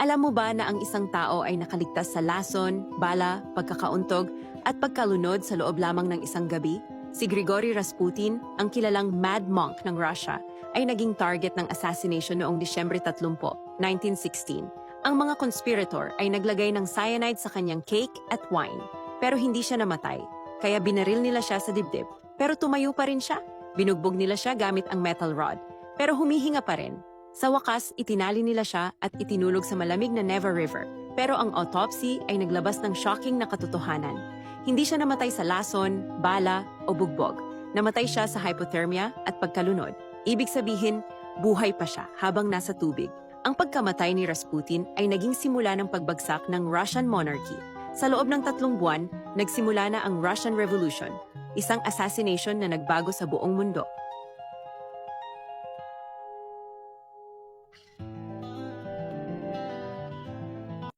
Alam mo ba na ang isang tao ay nakaligtas sa lason, bala, pagkakauntog, at pagkalunod sa loob lamang ng isang gabi? Si Grigory Rasputin, ang kilalang Mad Monk ng Russia, ay naging target ng assassination noong Disyembre 30, 1916. Ang mga conspirator ay naglagay ng cyanide sa kanyang cake at wine, pero hindi siya namatay. Kaya binaril nila siya sa dibdib. Pero tumayo pa rin siya. Binugbog nila siya gamit ang metal rod. Pero humihinga pa rin. Sa wakas, itinali nila siya at itinulog sa malamig na Neva River. Pero ang autopsy ay naglabas ng shocking na katotohanan. Hindi siya namatay sa lason, bala o bugbog. Namatay siya sa hypothermia at pagkalunod. Ibig sabihin, buhay pa siya habang nasa tubig. Ang pagkamatay ni Rasputin ay naging simula ng pagbagsak ng Russian monarchy. Sa loob ng 3 buwan, nagsimula na ang Russian Revolution, isang assassination na nagbago sa buong mundo.